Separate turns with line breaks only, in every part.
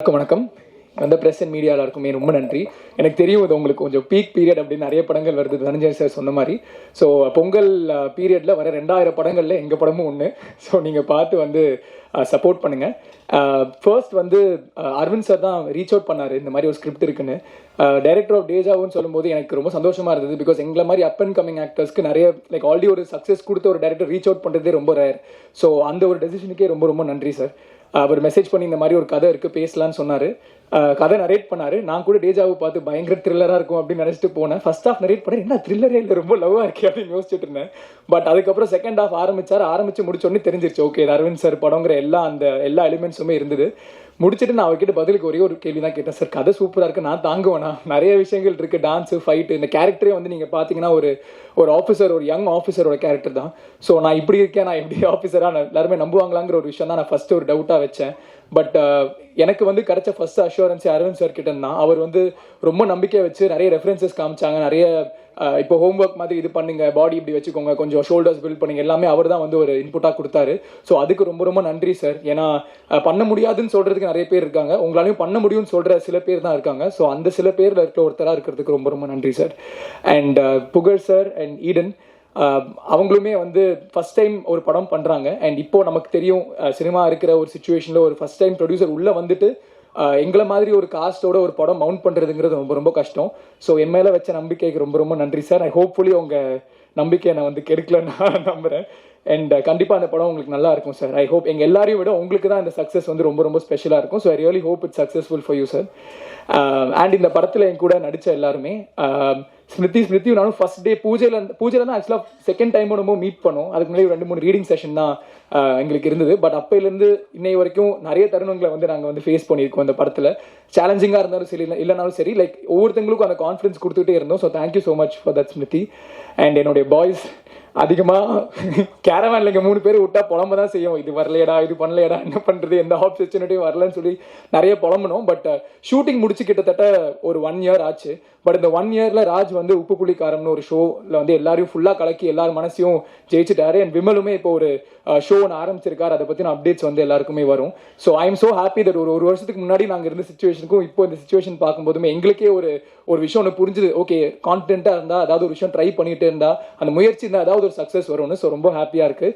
வணக்கம். அந்த press and media எல்லாருக்குமே ரொம்ப நன்றி. எனக்கு தெரியும் இது உங்களுக்கு கொஞ்சம் பீக் பீரியட் அப்படின்னு நிறைய படங்கள் வருது, தனஞ்சய் சார் சொன்ன மாதிரி. ஸோ பொங்கல் பீரியடில் வர 2000 படங்களில் எங்கள் படமும் ஒன்று. ஸோ நீங்கள் பார்த்து வந்து சப்போர்ட் பண்ணுங்கள். ஃபர்ஸ்ட் வந்து அரவிந்த் சார் தான் ரீச் அவுட் பண்ணார், இந்த மாதிரி ஒரு ஸ்கிரிப்ட் இருக்குன்னு. டைரக்டர் ஆஃப் டேஜாவுன்னு சொல்லும்போது எனக்கு ரொம்ப சந்தோஷமாக இருந்தது. பிகாஸ் எங்களை மாதிரி அப் அண்ட் கமிங் ஆக்டர்ஸ்க்கு நிறைய லைக் ஆல்ரெடி ஒரு சக்ஸஸ் கொடுத்த ஒரு டைரக்டர் ரீச் அவுட் பண்ணுறதே ரொம்ப ரேர். ஸோ அந்த ஒரு டெசிஷனுக்கே ரொம்ப ரொம்ப நன்றி சார். அவர் மெசேஜ் பண்ணி இந்த மாதிரி ஒரு கதை இருக்குது பேசலான்னு சொன்னார். கதை நரேட் பண்ணார். நான் கூட டேஜாவை பார்த்து பயங்கர த்ரில்லராக இருக்கும் அப்படின்னு நினச்சிட்டு போனேன். ஃபர்ஸ்ட் ஹாஃப் நரேட் பண்ணேன், என்ன த்ரில்லரே இல்லை, ரொம்ப லவ்வாக இருக்கே அப்படின்னு யோசிச்சுட்டு இருந்தேன். பட் அதுக்கப்புறம் செகண்ட் ஹாஃப் ஆரம்பிச்சு முடிச்சோடனே தெரிஞ்சிருச்சு, ஓகே அரவிந்த் சார் படங்கிற எல்லா எலிமெண்ட்ஸுமே இருந்தது. முடிச்சுட்டு நான் அவர்கிட்ட பதிலுக்கு ஒரே ஒரு கேள்வி தான் கேட்டேன், சார் கதை சூப்பராக இருக்குது, நான் தாங்குவேனா, நிறைய விஷயங்கள் இருக்குது, டான்ஸு ஃபைட்டு, இந்த கேரக்டரே வந்து நீங்கள் பார்த்தீங்கன்னா ஒரு ஆஃபீஸர், ஒரு யங் ஆஃபீஸரோட கேரக்டர் தான். ஸோ நான் இப்படி இருக்கேன், நான் எப்படி ஆஃபீஸராக எல்லாருமே நம்புவாங்களாங்கிற ஒரு விஷயம் தான் நான் ஃபஸ்ட்டு ஒரு டவுட்டாக வச்சேன். பட் எனக்கு வந்து கிடைச்ச ஃபர்ஸ்ட் அஷூரன்ஸ் அரவிந்த் சார் கிட்ட தான். அவர் வந்து ரொம்ப நம்பிக்கை வச்சு நிறைய ரெஃபரன்சஸ் காமிச்சாங்க. நிறைய இப்போ ஹோம்ஒர்க் மாதிரி இது பண்ணுங்க, பாடி இப்படி வச்சுக்கோங்க, கொஞ்சம் ஷோல்டர்ஸ் பில்ட் பண்ணுங்க, எல்லாமே அவர் தான் வந்து ஒரு இன்புட்டாக கொடுத்தாரு. ஸோ அதுக்கு ரொம்ப ரொம்ப நன்றி சார். ஏன்னா பண்ண முடியாதுன்னு சொல்றதுக்கு நிறைய பேர் இருக்காங்க, உங்களாலையும் பண்ண முடியும்னு சொல்ற சில பேர் தான் இருக்காங்க. ஸோ அந்த சில பேர்ல இருக்க ஒருத்தராக இருக்கிறதுக்கு ரொம்ப ரொம்ப நன்றி சார். அண்ட் புகழ் சார் அண்ட் ஈடன் அவங்களுமே வந்து ஃபர்ஸ்ட் டைம் ஒரு படம் பண்ணுறாங்க. அண்ட் இப்போ நமக்கு தெரியும் சினிமா இருக்கிற ஒரு சுச்சுவேஷனில் ஒரு ஃபர்ஸ்ட் டைம் ப்ரொடியூசர் உள்ளே வந்துட்டு எங்களை மாதிரி ஒரு காஸ்டோட ஒரு படம் மவுண்ட் பண்ணுறதுங்கிறது ரொம்ப ரொம்ப கஷ்டம். ஸோ என் மேலே வச்ச நம்பிக்கைக்கு ரொம்ப ரொம்ப நன்றி சார். ஐ ஹோப்ஃபுல்லி உங்கள் நம்பிக்கையை நான் வந்து கெடுக்கலன்னு நான் நம்புகிறேன். அண்ட் கண்டிப்பாக அந்த படம் உங்களுக்கு நல்லா இருக்கும் சார். ஐ ஹோப் எங்கள் எல்லாரையும் விட உங்களுக்கு தான் இந்த சக்ஸஸ் வந்து ரொம்ப ரொம்ப ஸ்பெஷலாக இருக்கும். So I really hope it's successful for you sir. And இந்த படத்தில் என் கூட நடித்த எல்லாருமே ஸ்மிருதி நானும் ஃபர்ஸ்ட் டே பூஜையில் தான் ஆக்சுவலாக செகண்ட் டைம் ரொம்ப மீட் பண்ணோம். அதுக்கு முன்னாடி 2-3 ரீடிங் செஷன் தான் எங்களுக்கு இருந்தது. பட் அப்பையிலேருந்து இன்னை வரைக்கும் நிறைய தருணங்களை வந்து நாங்கள் வந்து ஃபேஸ் பண்ணியிருக்கோம் இந்த படத்தில். சேலஞ்சிங்காக இருந்தாலும் சரி, இல்லைனாலும் சரி, லைக் ஒவ்வொருத்தங்களுக்கும் அந்த கான்ஃபிடன்ஸ் கொடுத்துட்டே இருந்தோம். So thank you so much for that Smriti. And என்னுடைய பாய்ஸ் அதிகமாக கேரவேனில் இங்கே 3 பேர் விட்டா புலம்ப தான் செய்யும், இது வரலையடா, இது பண்ணலையடா, என்ன பண்ணுறது, எந்த ஆப்பர்ச்சுனிட்டியும் வரலன்னு சொல்லி நிறைய புலம்பணும். பட் ஷூட்டிங் முடிச்சு கிட்டத்தட்ட ஒரு 1 இயர் ஆச்சு. பட் இந்த 1 இயரில் ராஜ் வந்து உப்பு புளிக்காரம்னு ஒரு ஷோவில் வந்து எல்லாரையும் ஃபுல்லாக கலக்கி எல்லாரும் மனசையும் ஜெயிச்சுட்டாரு. அண்ட் விமலுமே இப்போ ஒரு ஷோ ஒன்று ஆரம்பிச்சிருக்காரு, அதை பற்றின அப்டேட்ஸ் வந்து எல்லாருக்குமே வரும். So I am so happy that ஒரு வருஷத்துக்கு முன்னாடி நாங்கள் இருந்த சுச்சுவேஷனுக்கும் இப்போ இந்த சுச்சுவேஷன் பார்க்கும்போதுமே எங்களுக்கே ஒரு விஷயம் ஒன்று புரிஞ்சுது. ஓகே, கான்ஃபிடென்ட்டாக இருந்தால், அதாவது ஒரு விஷயம் ட்ரை பண்ணிட்டு இருந்தால், அந்த முயற்சி இருந்தால் அதாவது ஒரு சக்ஸஸ் வரும்னு. ஸோ ரொம்ப ஹாப்பியாக இருக்குது.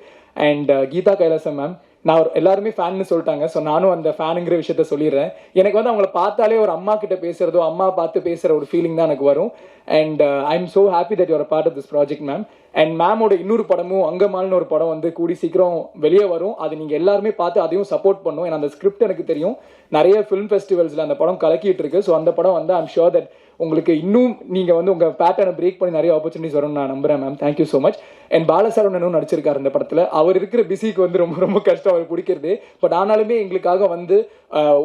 அண்ட் கீதா கைலாசம் மேம், நான் எல்லாருமே ஃபேன்னு சொல்லிட்டாங்க. ஸோ நானும் அந்த ஃபேனுங்கிற விஷயத்த சொல்லிடுறேன். எனக்கு வந்து அவங்கள பார்த்தாலே ஒரு அம்மா கிட்ட பேசுறதோ, அம்மா பார்த்து பேசுகிற ஒரு ஃபீலிங் தான் எனக்கு வரும். And I am so happy that you're part of this project ma'am. And மேமோட இன்னொரு படமும் அங்கமால்னு ஒரு படம் வந்து கூடி சீக்கிரம் வெளியே வரும். அது நீங்கள் எல்லாருமே பார்த்து அதையும் சப்போர்ட் பண்ணும். ஏன்னா அந்த ஸ்கிரிப்ட் எனக்கு தெரியும், நிறைய ஃபிலிம் ஃபெஸ்டிவல்ஸில் அந்த படம் கலக்கிட்டு இருக்கு. ஸோ அந்த படம் வந்து ஐம் ஷுர் தட் உங்களுக்கு இன்னும் நீங்கள் வந்து உங்கள் பேட்டர்னை பிரேக் பண்ணி நிறைய ஆப்பர்ச்சுனிட்டிஸ் வரும்னு நான் நம்புறேன் மேம். Thank you so much. அண்ட் பாலசரவணனும் நடிச்சிருக்காரு இந்த படத்தில். அவர் இருக்கிற பிஸிக்கு வந்து ரொம்ப ரொம்ப கஷ்டம் அவர் பிடிக்கிறது. பட் ஆனாலுமே எங்களுக்காக வந்து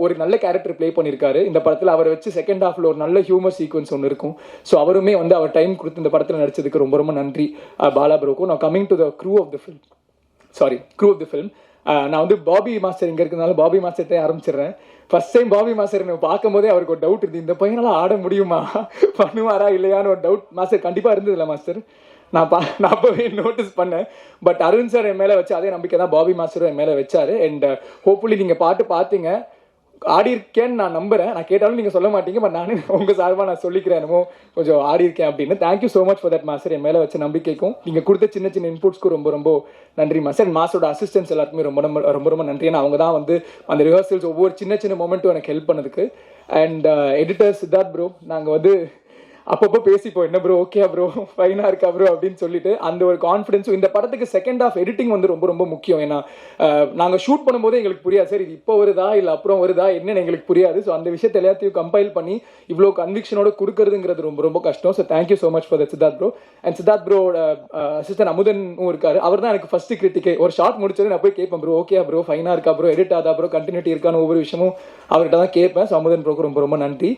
ஒரு நல்ல கேரக்டர் ப்ளே பண்ணியிருக்காரு இந்த படத்தில். அவரை வச்சு செகண்ட் ஹாஃபில் ஒரு நல்ல ஹியூமர் சீக்வன்ஸ் ஒன்று இருக்கும். ஸோ அவருமே வந்து அவர் டைம் கொடுத்து இந்த படத்தில் நடிச்சதுக்கு ரொம்ப ரொம்ப நன்றி பாலா ப்ரோக்கும். நான் coming to the crew of the film. நான் வந்து பாபி மாஸ்டர் இங்கே இருக்கிறதுனால பாபி மாஸ்டர்கிட்ட ஆரம்பிச்சிடுறேன். ஃபர்ஸ்ட் டைம் பாபி மாஸ்டர் பார்க்கும் போதே அவருக்கு ஒரு டவுட் இருந்தது, இந்த பையனால ஆட முடியுமா, பண்ணுவாரா இல்லையான்னு ஒரு டவுட் மாஸ்டர் கண்டிப்பாக இருந்ததில்ல மாஸ்டர். நான் அப்போவே நோட்டீஸ் பண்ணேன். பட் அரவிந்த் சார் என் மேலே வச்சு அதே நம்பிக்கை தான் பாபி மாஸ்டரும் என் மேலே வச்சாரு. அண்ட் ஹோப்ஃபுல்லி நீங்கள் பாட்டு பார்த்தீங்க, ஆடி இருக்கேன்னு நான் நம்புறேன். நான் கேட்டாலும் நீங்கள் சொல்ல மாட்டீங்க, பட் நானே உங்கள் சார்பாக நான் சொல்லிக்கிறேன், என்னமோ கொஞ்சம் ஆடி இருக்கேன் அப்படின்னு. Thank you so much for that master. என் மேலே வச்ச நம்பிக்கைக்கும் நீங்கள் கொடுத்த சின்ன சின்ன இன்புட்ஸ்க்கும் ரொம்ப ரொம்ப நன்றி மாஸ்டர். மாஸ்டரோட அசிஸ்டன்ஸ் எல்லாருக்குமே ரொம்ப ரொம்ப ரொம்ப நன்றி. ஏன்னா அவங்க தான் வந்து அந்த ரிஹர்சல்ஸ் ஒவ்வொரு சின்ன சின்ன மொமெண்ட்டும் எனக்கு ஹெல்ப் பண்ணதுக்கு. அண்ட் எடிட்டர் சித்தார்த் ப்ரோ, நாங்கள் வந்து அப்பப்போ பேசிப்போம், என்ன ப்ரோ ஓகே ப்ரோ, ஃபைனாக இருக்கா ப்ரோ அப்படின்னு சொல்லிட்டு அந்த ஒரு கான்ஃபிடன்ஸும். இந்த படத்துக்கு செகண்ட் ஹாஃப் எடிட்டிங் வந்து ரொம்ப ரொம்ப முக்கியம். ஏன்னா நாங்கள் ஷூட் பண்ணும்போது எங்களுக்கு புரியாது, சார் இது இப்போ வருதா இல்லை அப்புறம் வருதா என்னன்னு எங்களுக்கு புரியாது. ஸோ அந்த விஷயத்தை எல்லாத்தையும் கம்பைல் பண்ணி இவ்வளோ கன்விக்ஷனோட கொடுக்கறதுங்கிறது ரொம்ப ரொம்ப கஷ்டம். So thank you so much for that Siddharth bro. And Siddharth ப்ரோட அசிஸ்டன்ட் அமுதனும் இருக்காரு. அவர் தான் எனக்கு ஃபர்ஸ்ட் கிரிட்டிக்கே. ஒரு ஷார்ட் முடிச்சது நான் போய் கேட்பேன், ப்ரோ ஓகே ப்ரோ, ஃபைனாக இருக்கா ப்ரோ, எடிட் ஆதா ப்ரோ, கண்டினியூட்டி இருக்கான்னு ஒவ்வொரு விஷயமும் அவர்கிட்ட தான் கேட்பேன். ஸோ அமுதன் ப்ரோக்கு ரொம்ப ரொம்ப நன்றி.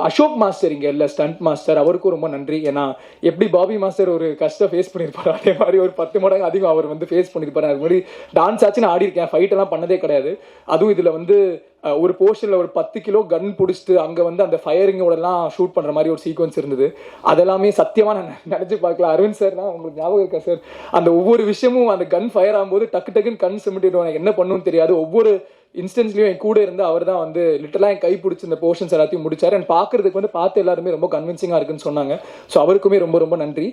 அசோக் மாஸ்டர் இங்கே இல்லை, ஸ்டண்ட் மாஸ்டர், அவருக்கும் ரொம்ப நன்றி. ஏன்னா எப்படி பாபி மாஸ்டர் ஒரு கஷ்டம் ஃபேஸ் பண்ணியிருப்பாரு, அதே மாதிரி ஒரு 10 மடங்கு அதிகம் அவர் வந்து ஃபேஸ் பண்ணியிருப்பாரு. அது மாதிரி டான்ஸ் ஆச்சு நான் ஆடி இருக்கேன், ஃபைட் எல்லாம் பண்ணதே கிடையாது. அதுவும் இதில் வந்து ஒரு போர்ஷனில் ஒரு 10 கிலோ கன் பிடிச்சிட்டு அங்கே வந்து அந்த ஃபயரிங்கோடலாம் ஷூட் பண்ணுற மாதிரி ஒரு சீக்வன்ஸ் இருந்தது. அதெல்லாமே சத்தியமாக நான் நினச்சி பார்க்கல. அரவிந்த் சார்னா உங்களுக்கு ஞாபகம் இருக்கா சார், அந்த ஒவ்வொரு விஷயமும் அந்த கன் ஃபயர் ஆகும்போது டக்கு டக்குன்னு கண் சிமிட்டிடுவோம், எனக்கு என்ன பண்ணணும்னு தெரியாது. ஒவ்வொரு இன்ஸ்டன்ஸ்லையும் என் கூட இருந்து அவர் தான் வந்து லிட்டலாக என் கை பிடிச்சி இந்த போர்ஷன்ஸ் எல்லாத்தையும் முடிச்சார். அண்ட் பார்க்கறதுக்கு வந்து பார்த்து எல்லாருமே ரொம்ப கன்வின்சிங்காக இருக்குன்னு சொன்னாங்க. ஸோ அவருக்குமே ரொம்ப ரொம்ப நன்றி.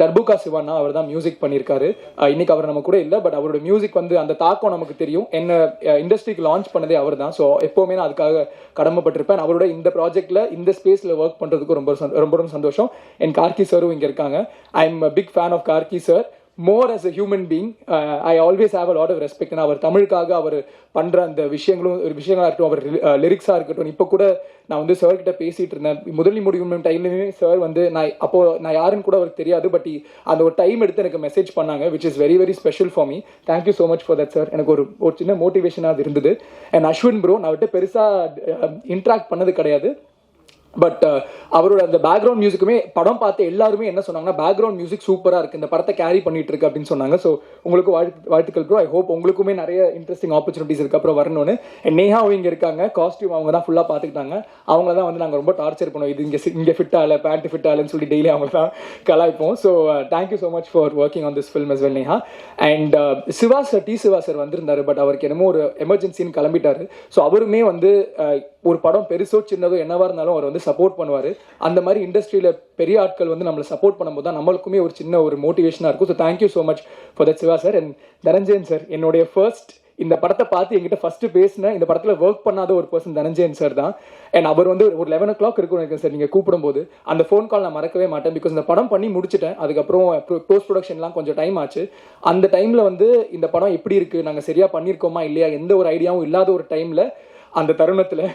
தர்புகா சிவானா அவர் தான் மியூசிக் பண்ணியிருக்காரு. இன்னைக்கு அவர் நம்ம கூட இல்லை, பட் அவரோட மியூசிக் வந்து அந்த தாக்கம் நமக்கு தெரியும். என்ன இண்டஸ்ட்ரிக்கு லான்ச் பண்ணதே அவர் தான். ஸோ எப்போவுமே நான் அதுக்காக கடமைப்பட்டிருப்பேன். அவரோட இந்த ப்ராஜெக்ட்ல இந்த ஸ்பேஸில் ஒர்க் பண்ணுறதுக்கு ரொம்ப ரொம்ப சந்தோஷம். என் கார்கி சாரும் இங்கே இருக்காங்க. I am big fan of Gargi sir. more as a human being, I always have a lot of respect. and அவர் தமிழுக்காக அவர் பண்ற அந்த விஷயங்களா இருக்கட்டும், அவர் லிரிக்ஸா இருக்கட்டும். இப்போ கூட நான் வந்து சார் கிட்ட பேசிட்டு இருந்தேன். முதலி முடியும் டைம்லயுமே சார் வந்து நான் யாருன்னு கூட அவருக்கு தெரியாது, பட் அந்த ஒரு டைம் எடுத்து எனக்கு மெசேஜ் பண்ணாங்க, which is very very special for me. thank you so much for that sir. எனக்கு ஒரு சின்ன மோட்டிவேஷனா அது இருந்தது. அண்ட் அஸ்வின் ப்ரோ நான் விட்டு பெருசா இன்ட்ராக்ட் பண்ணது கிடையாது, பட் அவரோட அந்த பேக்ரவுண்ட் மியூசிக்குமே படம் பார்த்து எல்லாருமே என்ன சொன்னாங்கன்னா, பேக்ரவுண்ட் மியூசிக் சூப்பராக இருக்குது, இந்த படத்தை கேரி பண்ணிட்டு இருக்கு அப்படின்னு சொன்னாங்க. ஸோ உங்களுக்கு வாழ்த்துக்கள் ப்ரோ. ஐ ஹோப் உங்களுக்குமே நிறைய இன்ட்ரெஸ்டிங் ஆப்பர்ச்சுனிட்டிஸ் இதுக்கப்புறம் வரணும்னு. நேஹாவும் இங்கே இருக்காங்க, காஸ்டியூம் அவங்க தான் ஃபுல்லாக பார்த்துக்கிட்டாங்க. அவங்கள தான் வந்து நாங்கள் ரொம்ப டார்ச்சர் பண்ணுவோம், இது இங்கே ஃபிட் ஆகலை, பேண்ட் ஃபிட் ஆகலன்னு சொல்லி டெய்லி அவங்க தான் கலாய்ப்போம். So thank you so much for working on this film as well Neha. And Siva sir வந்திருந்தாரு, பட் அவருக்கு என்னமோ ஒரு எமர்ஜென்சின்னு கிளம்பிட்டாரு. ஸோ அவருமே வந்து ஒரு படம் பெருசோ சின்னதோ என்னவா இருந்தாலும் அவர் வந்து சப்போர்ட் பண்ணுவார். அந்த மாதிரி இண்டஸ்ட்ரியில் பெரிய ஆட்கள் வந்து நம்மளை சப்போர்ட் பண்ணும்போது தான் நம்மளுக்குமே ஒரு சின்ன ஒரு மோட்டிவேஷனாக இருக்கும். So thank you so much for that Siva sir. And Dhananjayan sir, என்னுடைய ஃபர்ஸ்ட் இந்த படத்தை பார்த்து என்கிட்ட ஃபர்ஸ்ட் பேசினேன், இந்த படத்தில் ஒர்க் பண்ணாத ஒரு பர்சன் தனஞ்சயன் சார் தான். அண்ட் அவர் வந்து ஒரு 11 o'clock இருக்கும்னு நினைக்கிறேன் சார் நீங்கள் கூப்பிடும்போது. அந்த ஃபோன் கால் நான் மறக்கவே மாட்டேன். பிகாஸ் இந்த படம் பண்ணி முடிச்சிட்டேன், அதுக்கப்புறம் போஸ்ட் ப்ரொடக்ஷன்லாம் கொஞ்சம் டைம் ஆச்சு. அந்த டைமில் வந்து இந்த படம் எப்படி இருக்குது, நாங்கள் சரியாக பண்ணியிருக்கோமா இல்லையா, எந்த ஒரு ஐடியாவும் இல்லாத ஒரு டைமில் அந்த தருணத்தில்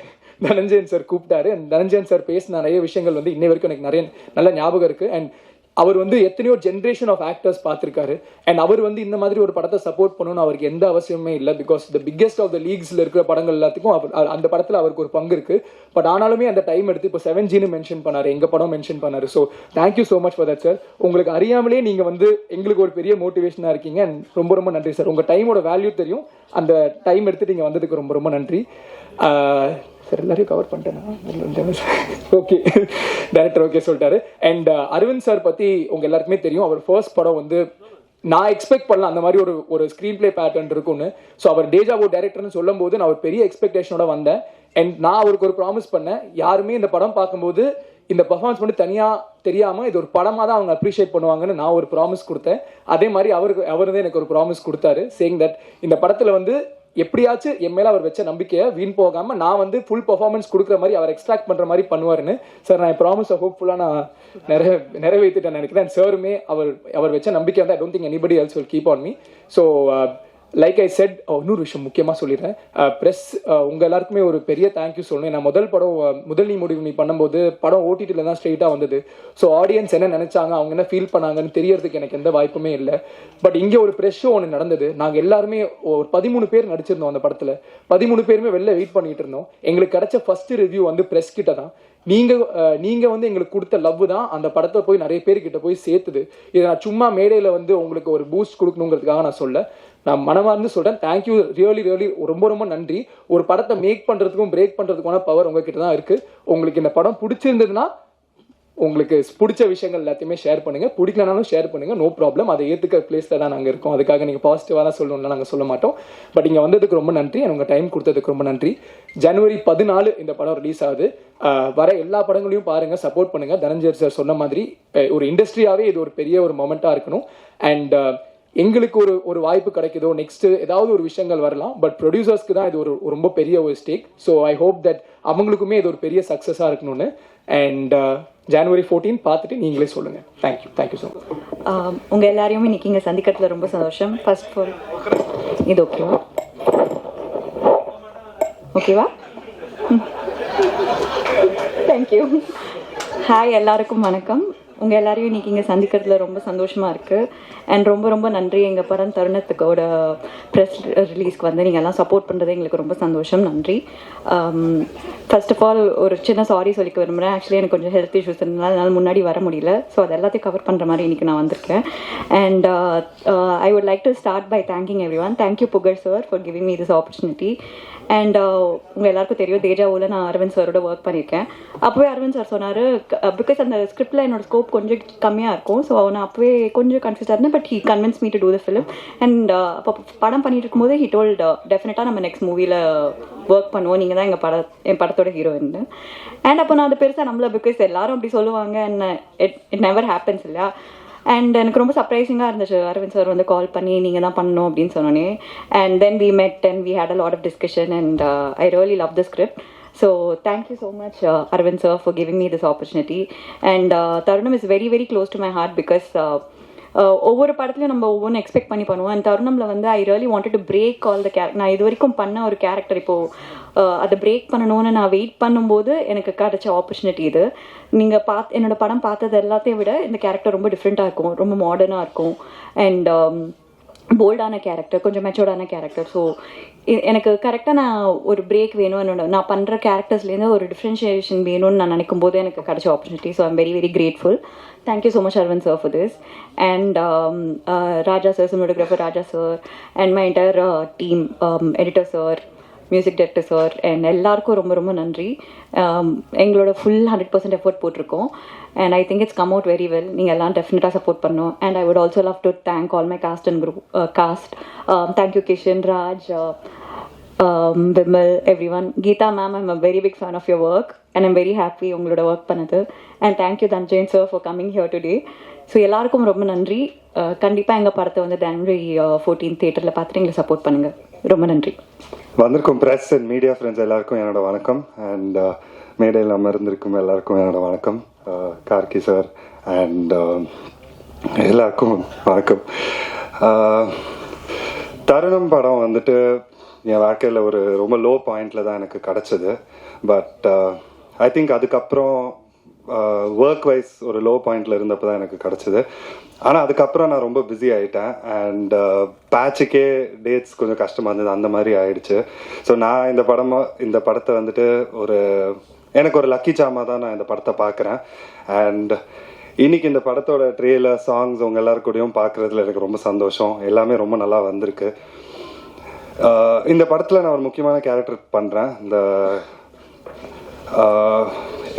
தனஞ்சயன் சார் கூப்பிட்டாரு. அண்ட் தனஞ்சயன் சார் பேசின நிறைய விஷயங்கள் வந்து இன்னை வரைக்கும் எனக்கு நிறைய நல்ல ஞாபகம் இருக்கு. அண்ட் அவர் வந்து எத்தனையோ ஜென்ரேஷன் ஆஃப் ஆக்டர்ஸ் பார்த்துருக்காரு. அண்ட் அவர் வந்து இந்த மாதிரி ஒரு படத்தை சப்போர்ட் பண்ணணும்னு அவருக்கு எந்த அவசியமே இல்லை. Because the biggest of the லீக்ஸில் இருக்கிற படங்கள் எல்லாத்துக்கும் அந்த படத்தில் அவருக்கு ஒரு பங்கு இருக்கு. பட் ஆனாலுமே அந்த டைம் எடுத்து இப்போ 7Gன்னு மென்ஷன் பண்ணாரு, எங்க படம் மென்ஷன் பண்ணாரு. So thank you so much for that sir. உங்களுக்கு அறியாமலே நீங்க வந்து எங்களுக்கு ஒரு பெரிய மோட்டிவேஷனாக இருக்கீங்க. அண்ட் ரொம்ப ரொம்ப நன்றி சார். உங்க டைமோட வேல்யூ தெரியும், அந்த டைம் எடுத்து நீங்க வந்ததுக்கு ரொம்ப ரொம்ப நன்றி சார். எல்லாரையும் கவர் பண்ணிட்டேன். ஓகே, டைரக்டர் ஓகே சொல்லிட்டாரு. அண்ட் அரவிந்த் சார் பத்தி உங்க எல்லாருக்குமே தெரியும். அவர் ஃபர்ஸ்ட் படம் வந்து நான் எக்ஸ்பெக்ட் பண்ணல அந்த மாதிரி ஒரு ஸ்க்ரீன் பிளே பேட்டர்ன் இருக்கும்னு. ஸோ அவர் டேஜாவோ டைரக்டர்னு சொல்லும் போது நான் ஒரு பெரிய எக்ஸ்பெக்டேஷனோட வந்தேன். அண்ட் நான் அவருக்கு ஒரு ப்ராமிஸ் பண்ணேன், யாருமே இந்த படம் பார்க்கும்போது இந்த பர்ஃபார்மன்ஸ் மட்டும் தனியாக தெரியாமல் இது ஒரு படமாக தான் அவங்க அப்ரிஷியேட் பண்ணுவாங்கன்னு நான் ஒரு ப்ராமிஸ் கொடுத்தேன். அதே மாதிரி அவர் தான் எனக்கு ஒரு ப்ராமிஸ் கொடுத்தாரு, சேயிங் தட் இந்த படத்தில் வந்து எப்படியாச்சும் என் மேல அவர் வச்ச நம்பிக்கையை வீண் போகாம நான் வந்து ஃபுல் பெர்ஃபார்மன்ஸ் கொடுக்குற மாதிரி அவர் எக்ஸ்ட்ராக்ட் பண்ற மாதிரி பண்ணுவாருன்னு. சார் நான் ப்ராமிஸ் ஹோப்ஃபுல்லா நான் நிறைவேற்றிட்டேன் நினைக்கிறேன். சாருமே அவர் வச்ச நம்பிக்கை வந்து I don't think anybody else will keep on me. So like I set, இன்னொரு விஷயம் முக்கியமாக சொல்லிடுறேன். ப்ரெஸ் உங்கள் எல்லாருக்குமே ஒரு பெரிய தேங்க்யூ சொல்லணும். நான் முதல் படம் முதல் நீ முடிவு நீ பண்ணும்போது படம் ஓடிடியில் தான் ஸ்ட்ரெயிட்டாக வந்தது. ஸோ ஆடியன்ஸ் என்ன நினைச்சாங்க, அவங்க என்ன ஃபீல் பண்ணாங்கன்னு தெரியறதுக்கு எனக்கு எந்த வாய்ப்புமே இல்லை. பட் இங்கே ஒரு ப்ரெஸ் ஷோ ஒன்று நடந்தது. நாங்கள் எல்லாருமே ஒரு 13 பேர் நடிச்சிருந்தோம் அந்த படத்தில். 13 பேருமே வெளில வெயிட் பண்ணிட்டு இருந்தோம். எங்களுக்கு கிடைச்ச ஃபர்ஸ்ட் ரிவ்யூ வந்து ப்ரெஸ் கிட்ட தான். நீங்க வந்து எங்களுக்கு கொடுத்த லவ் தான் அந்த படத்தை போய் நிறைய பேர்கிட்ட போய் சேர்த்துது. இதை நான் சும்மா மேடையில் வந்து உங்களுக்கு ஒரு பூஸ்ட் கொடுக்கணுங்கிறதுக்காக நான் சொல்ல, நான் மனமார்ந்து சொல்றேன். தேங்க்யூ, ரியலி ரியலி ரொம்ப ரொம்ப நன்றி. ஒரு படத்தை மேக் பண்றதுக்கும் பிரேக் பண்றதுக்கான பவர் உங்ககிட்ட தான் இருக்கு. உங்களுக்கு இந்த படம் பிடிச்சிருந்ததுன்னா உங்களுக்கு பிடிச்ச விஷயங்கள் எல்லாத்தையுமே ஷேர் பண்ணுங்க, பிடிக்கலனாலும் ஷேர் பண்ணுங்க, நோ ப்ராப்ளம். அதை ஏற்றுக்கிற பிளேஸ்ல தான் நாங்கள் இருக்கோம். அதுக்காக நீங்கள் பாசிட்டிவாக தான் சொல்லணும்னா நாங்கள் சொல்ல மாட்டோம். பட் இங்கே வந்ததுக்கு ரொம்ப நன்றி, உங்கள் டைம் கொடுத்ததுக்கு ரொம்ப நன்றி. ஜனவரி 14 இந்த படம் ரிலீஸ் ஆகுது. வர எல்லா படங்களையும் பாருங்க, சப்போர்ட் பண்ணுங்க. தனஞ்சயன் சார் சொன்ன மாதிரி ஒரு இண்டஸ்ட்ரியாவே இது ஒரு பெரிய ஒரு மொமெண்டா இருக்கணும். அண்ட் எங்களுக்கு ஒரு வாய்ப்பு கிடைக்குதோ, நெக்ஸ்ட் ஏதாவது ஒரு விஷயங்கள் வரலாம். பட் ப்ரொடியூசர்ஸ்க்கு தான் இது ஒரு ரொம்ப பெரிய ஒரு stake. So I hope that அவங்களுக்குமே இது ஒரு பெரிய சக்ஸஸாக இருக்கணும்னு. அண்ட் ஜனவரி 14 பார்த்துட்டு நீங்களே சொல்லுங்க. Thank you so much.
உங்க எல்லாரையும் இன்னைக்கு இங்கே சந்திக்கிறதுல ரொம்ப சந்தோஷம். ஃபர்ஸ்ட் ஆஃப் ஆல் இது ஓகேவா? தேங்க்யூ. ஹாய், எல்லாருக்கும் வணக்கம். உங்கள் எல்லாரையும் இன்றைக்கி இங்கே சந்திக்கிறதுல ரொம்ப சந்தோஷமாக இருக்குது. அண்ட் ரொம்ப ரொம்ப நன்றி. எங்கள் படம் தருணத்துக்கோட ப்ரெஸ் ரிலீஸ்க்கு வந்து நீங்கள் எல்லாம் சப்போர்ட் பண்ணுறது எங்களுக்கு ரொம்ப சந்தோஷம். நன்றி. ஃபர்ஸ்ட் ஆஃப் ஆல் ஒரு சின்ன சாரி சொல்லிக்க விரும்புகிறேன். ஆக்சுவலி எனக்கு கொஞ்சம் ஹெல்த் இஷ்யூஸ் இருந்ததுனால என்னால் முன்னாடி வர முடியல. ஸோ அது எல்லாத்தையும் கவர் பண்ணுற மாதிரி இன்றைக்கி நான் வந்திருக்கேன். And I would like to start by thanking everyone. Thank you Pugazh sir for giving me this opportunity. And உங்கள் எல்லாருக்கும் தெரியும், தேஜாவில் நான் அரவிந்த் சாரோட ஒர்க் பண்ணியிருக்கேன். அப்போவே அரவிந்த் சார் சொன்னார், பிகாஸ் அந்த ஸ்கிரிப்டில் என்னோட ஸ்கோப் கொஞ்சம் கம்மியாக இருக்கும். ஸோ நான் அப்போவே கொஞ்சம் கன்ஃபியூஸாக இருந்தேன். But he convince me to do the film. And அப்போ படம் பண்ணிட்டு இருக்கும்போது ஹீ டோல்ட் டெஃபினட்டாக நம்ம நெக்ஸ்ட் மூவியில் ஒர்க் பண்ணுவோம், நீங்கள் தான் என் படத்தோட ஹீரோயின். அண்ட் அப்போ நான் அது பெருசாக நம்மள, பிகாஸ் எல்லாரும் அப்படி சொல்லுவாங்க. அண்ட் இட் நெவர் ஹேப்பன்ஸ் இல்லையா. அண்ட் எனக்கு ரொம்ப சர்ப்ரைசிங்காக இருந்துச்சு அரவிந்த் சார் வந்து கால் பண்ணி நீங்கள் தான் பண்ணணும் அப்படின்னு சொன்னோன்னே. And then we met and we had a lot of discussion and I really love the script. So thank you so much Arvind sir for giving me this opportunity. And Tarunam is very very close to my heart because ஒவ்வொரு படத்துலையும் நம்ம ஒவ்வொன்று expect பண்ணி பண்ணுவோம். And தருணமில் வந்து I really wanted to break all the character. நான் இது வரைக்கும் பண்ண ஒரு கேரக்டர் இப்போது அதை பிரேக் பண்ணணும்னு நான் வெயிட் பண்ணும்போது எனக்கு கிடைச்ச ஆப்பர்ச்சுனிட்டி இது. நீங்கள் என்னோட படம் பார்த்தது எல்லாத்தையும் விட இந்த கேரக்டர் ரொம்ப டிஃப்ரெண்ட்டாக இருக்கும், ரொம்ப மாடர்னாக இருக்கும். அண்ட் போல்டான கேரக்டர், கொஞ்சம் மெச்சோர்டான கேரக்டர். ஸோ எனக்கு கரெக்டாக நான் ஒரு பிரேக் வேணும், என்னோட நான் பண்ணுற கேரக்டர்ஸ்லேருந்து ஒரு டிஃப்ரென்ஷியேஷன் வேணும்னு நான் நினைக்கும் போது எனக்கு கிடைச்ச opportunity. So I'm very very grateful. Thank you so much Arvind sir for this. And Raja sir, cinematographer Raja sir, and my entire team, editor sir, music director sir, and எல்லாருக்கும் ரொம்ப ரொம்ப நன்றி. எங்களோட ஃபுல் 100% எஃபோர்ட் போட்டிருக்கோம். And I think it's come out very well. நீங்கள் எல்லாம் டெஃபினட்டாக support பண்ணோம். And I would also love to thank all my cast and group cast. Thank you Kishan, Raj, Vimal, everyone. Geetha ma'am, I'm a very big fan of your work and I'm very happy உங்களோட work பண்ணது. And thank you Dhananjayan sir for coming here today. So எல்லாருக்கும் ரொம்ப நன்றி. கண்டிப்பாக எங்கள் படத்தை வந்து ஜனவரி 14 தியேட்டரில் பார்த்துட்டு எங்களை சப்போர்ட் பண்ணுங்கள். ரொம்ப நன்றி.
வந்திருக்கும் ப்ரெஸ் அண்ட் மீடியா ஃப்ரெண்ட்ஸ் எல்லாருக்கும் என்னோட வணக்கம். அண்ட் மேடையில் அமர்ந்திருக்கும் எல்லாருக்கும் என்னோட வணக்கம். கார்கி சார் அண்ட் எல்லாருக்கும் வணக்கம். தருணம் படம் வந்துட்டு என் வாழ்க்கையில் ஒரு ரொம்ப லோ பாயிண்டில் தான் எனக்கு கிடச்சிது. பட் ஐ திங்க் அதுக்கப்புறம் ஒர்க் வைஸ் ஒரு லோ பாயிண்டில் இருந்தப்போ தான் எனக்கு கிடச்சிது. ஆனால் அதுக்கப்புறம் நான் ரொம்ப பிஸி ஆகிட்டேன். அண்ட் பேட்சுக்கே டேட்ஸ் கொஞ்சம் கஷ்டமாக இருந்தது, அந்த மாதிரி ஆயிடுச்சு. ஸோ நான் இந்த படத்தை வந்துட்டு எனக்கு ஒரு லக்கி சாமா தான் நான் இந்த படத்தை பார்க்குறேன். அண்ட் இன்னைக்கு இந்த படத்தோட ட்ரெய்லர், சாங்ஸ் உங்கள் எல்லாருக்கூடையும் பார்க்குறதுல எனக்கு ரொம்ப சந்தோஷம். எல்லாமே ரொம்ப நல்லா வந்திருக்கு. இந்த படத்தில் நான் ஒரு முக்கியமான கேரக்டர் பண்ணுறேன்.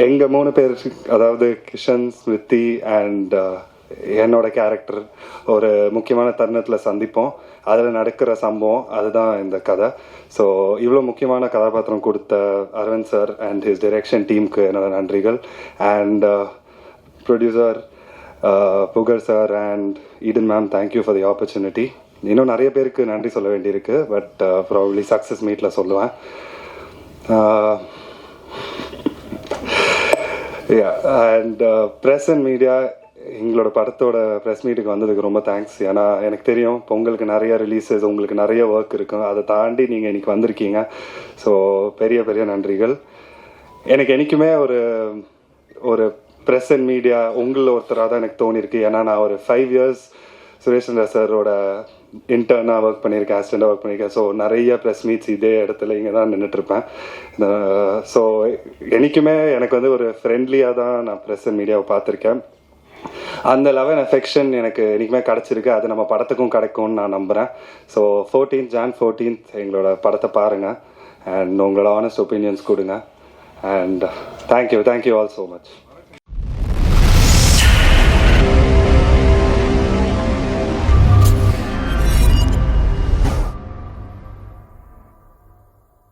எங்கள் 3 பேர், அதாவது கிஷன், ஸ்மிருதி அண்ட் என்னோட கேரக்டர் ஒரு முக்கியமான தருணத்தில் சந்திப்போம். அதில் நடக்கிற சம்பவம் அதுதான் இந்த கதை. ஸோ இவ்வளோ முக்கியமான கதாபாத்திரம் கொடுத்த Aravind sir and his direction டீமுக்கு என்னோட நன்றிகள். And producer Pugazh sir and Eden ma'am, thank you for the opportunity. இன்னும் நிறைய பேருக்கு நன்றி சொல்ல வேண்டியிருக்கு. பட் ப்ராபப்ளி சக்ஸஸ் மீட்டில் சொல்லுவேன். அண்ட் ப்ரெஸ் அண்ட் மீடியா, எங்களோட படத்தோட ப்ரெஸ் மீட்டுக்கு வந்ததுக்கு ரொம்ப தேங்க்ஸ். ஏன்னா எனக்கு தெரியும் இப்போ உங்களுக்கு நிறைய ரிலீஸஸ், உங்களுக்கு நிறைய ஒர்க் இருக்கும். அதை தாண்டி நீங்கள் இன்னைக்கு வந்திருக்கீங்க. ஸோ பெரிய பெரிய நன்றிகள். எனக்கு என்றைக்குமே ஒரு ப்ரெஸ் அண்ட் மீடியா உங்களில் ஒருத்தராக தான் எனக்கு தோணியிருக்கு. ஏன்னா நான் ஒரு 5 years சுரேஷ் சந்திரா சாரோட இன்டர்னாக ஒர்க் பண்ணியிருக்கேன், அசிஸ்டண்டாக ஒர்க் பண்ணியிருக்கேன். ஸோ நிறைய ப்ரெஸ் மீட்ஸ் இதே இடத்துல இங்கே தான் நின்றுட்டுருப்பேன். ஸோ என்றைக்குமே எனக்கு வந்து ஒரு ஃப்ரெண்ட்லியாக தான் நான் ப்ரெஸ் அண்ட் மீடியாவை பார்த்துருக்கேன். அந்த லவ் அண்ட் அஃபெக்ஷன் எனக்கு என்றைக்குமே கிடச்சிருக்கு. அது நம்ம படத்துக்கும் கிடைக்கும்னு நான் நம்புகிறேன். ஸோ Jan 14 எங்களோட படத்தை பாருங்கள் அண்ட் உங்களோட ஆனஸ்ட் ஒப்பீனியன்ஸ் கொடுங்க. And thank you all so much.